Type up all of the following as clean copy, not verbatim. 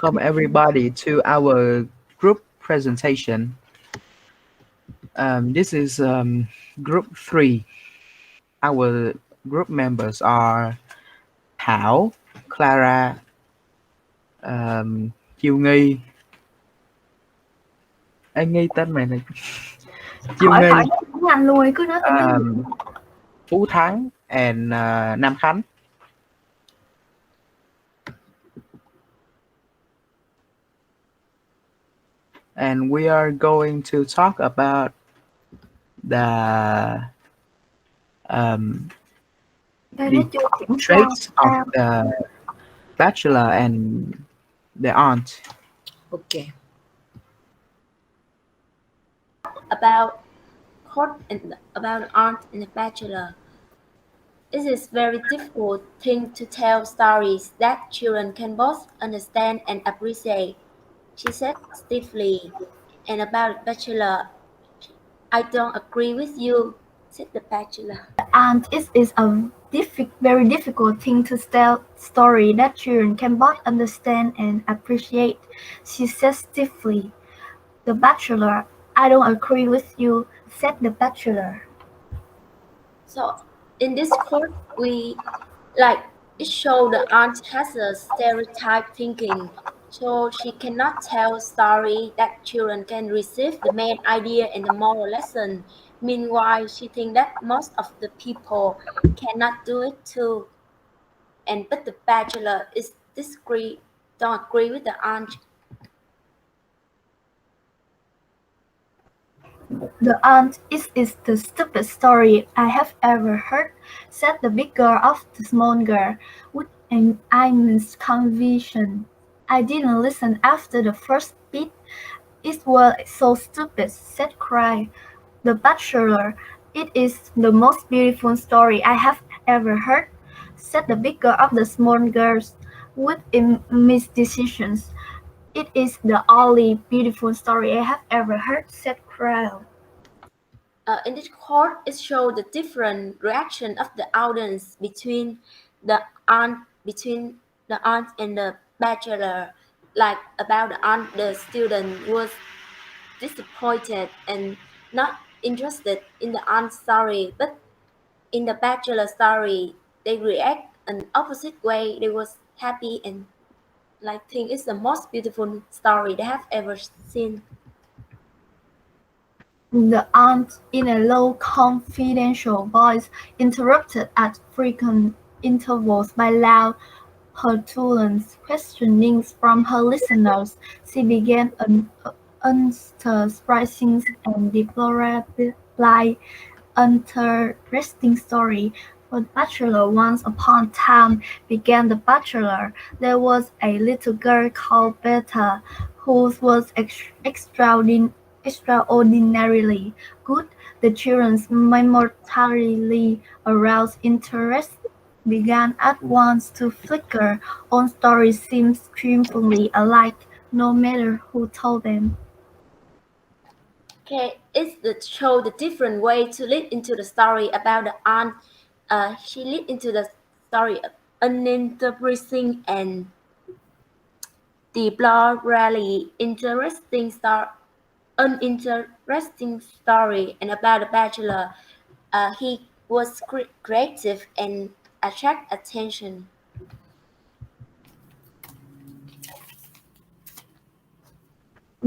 Welcome everybody to our group presentation. This is group 3. Our group members are Thảo, Clara, Chiêu Nghi. Anh Nghi tên mày này. Chiêu hỏi Nghi, tiếng Anh luôn, cứ nói tên tiếng Việt. Phú Thắng, and Nam Khánh. And we are going to talk about the traits of the Bachelor and the aunt. Okay. About aunt and the bachelor. It is very difficult thing to tell stories that children can both understand and appreciate, she said stiffly. And about bachelor, I don't agree with you, said the bachelor. And it is a very difficult thing to tell story that children can both understand and appreciate, she said stiffly. The bachelor, I don't agree with you, said the bachelor. So in this court, it show the aunt has a stereotype thinking, so she cannot tell a story that children can receive the main idea and the moral lesson. Meanwhile, she thinks that most of the people cannot do it too. But the bachelor is don't agree with the aunt. The aunt is the stupidest story I have ever heard, said the big girl of the small girl, with an immense conviction. I didn't listen after the first bit. It was so stupid, said Cry. The Bachelor. It is the most beautiful story I have ever heard, said the big girl of the small girls, with immense decisions. It is the only beautiful story I have ever heard, said Cry. In this court, it showed the different reaction of the audience the aunt between the aunt and the bachelor. Like about the aunt, the student was disappointed and not interested in the aunt's story, but in the bachelor story, they react an opposite way. They was happy and think it's the most beautiful story they have ever seen. The aunt, in a low, confidential voice, interrupted at frequent intervals by loud, petulant questionings from her listeners. She began an unsurprising and deplorably interesting story. For the Bachelor, once upon a time, began the Bachelor, there was a little girl called Beta, who was extraordinarily good. The children's momentarily aroused interest began at once to flicker. All stories seemed screamingly alike, no matter who told them. Okay, it's the show the different way to lead into the story about the aunt. She lead into the story of uninteresting and deplorably uninteresting story, and about the bachelor. He was creative and attract attention.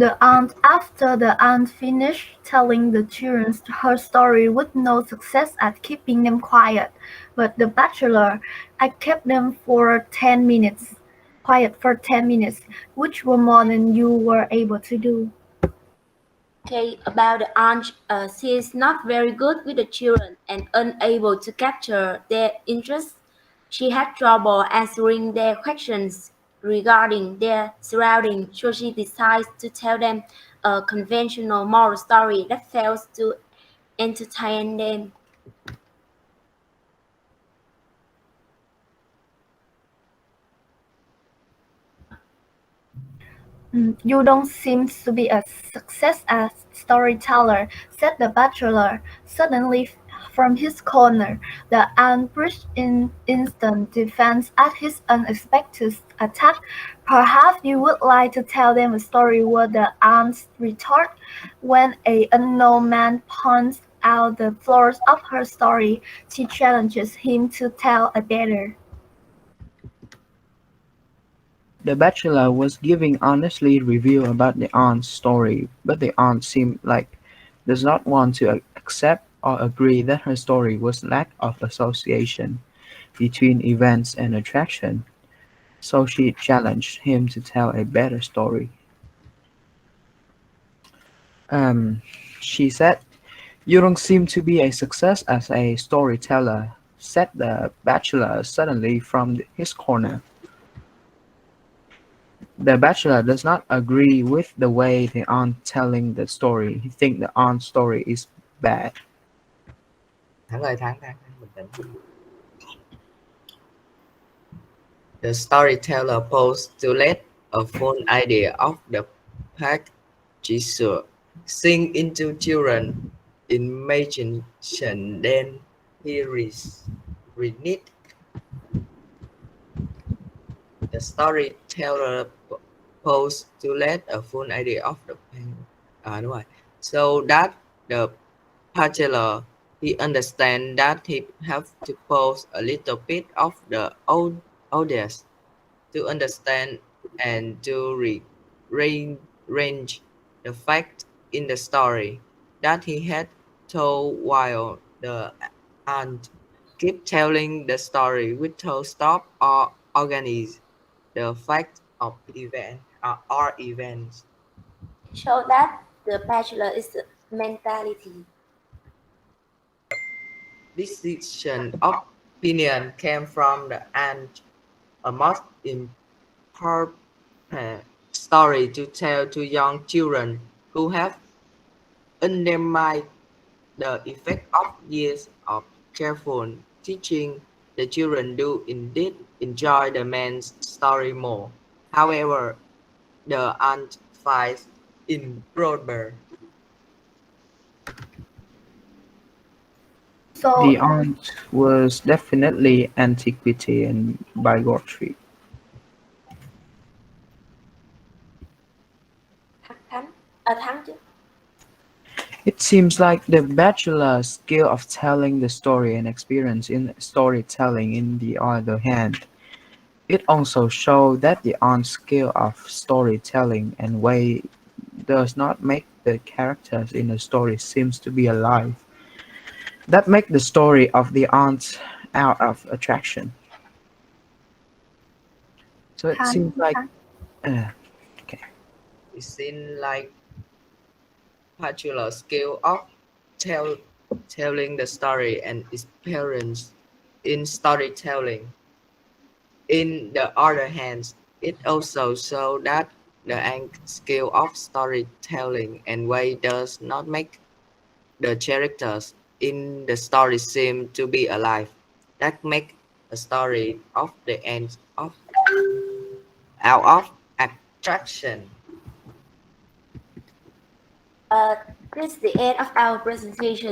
After the aunt finished telling the children her story with no success at keeping them quiet, but the bachelor, I kept them for 10 minutes, quiet for 10 minutes, which were more than you were able to do. Okay, about the aunt, she is not very good with the children and unable to capture their interest. She had trouble answering their questions regarding their surroundings, so she decides to tell them a conventional moral story that fails to entertain them. You don't seem to be a success as storyteller, said the bachelor, suddenly From his corner, the ant pushed in instant defense at his unexpected attack. "Perhaps you would like to tell them a story," was the ant's retort. When an unknown man points out the flaws of her story, she challenges him to tell a better. The Bachelor was giving honestly review about the aunt's story, but the aunt seemed like does not want to accept or agree that her story was lack of association between events and attraction, so she challenged him to tell a better story. Um, she said, "You don't seem to be a success as a storyteller," said the Bachelor suddenly from his corner. The Bachelor does not agree with the way the aunt telling the story. He thinks the aunt's story is bad. Thắng ơi, thắng, bình tĩnh. The storyteller postulates a full idea of the picture sink into children's imagination, then he read it. The storyteller postulates a full idea of the đúng rồi. So that the bachelor he understands that he have to pose a little bit of the audience to understand and to rearrange the fact in the story that he had told while the aunt keep telling the story without stop or organize the fact of event or events. Show that the bachelor is a mentality. Decision opinion came from the aunt, a most important story to tell to young children who have undermined the effect of years of careful teaching. The children do indeed enjoy the man's story more. However, the aunt finds improper. The So, aunt was definitely antiquity and bigotry. Thắng chứ. It seems like the Bachelor's skill of telling the story and experience in storytelling in the other hand. It also shows that the aunt's skill of storytelling and way does not make the characters in the story seems to be alive. That make the story of the aunt out of attraction. So it seems like uh, okay. It seems like particular skill of tell, telling the story and experience in storytelling. In the other hand, it also shows that the skill of storytelling and way does not make the characters in the story seem to be alive. That make a story of the end of out of attraction. This is the end of our presentation.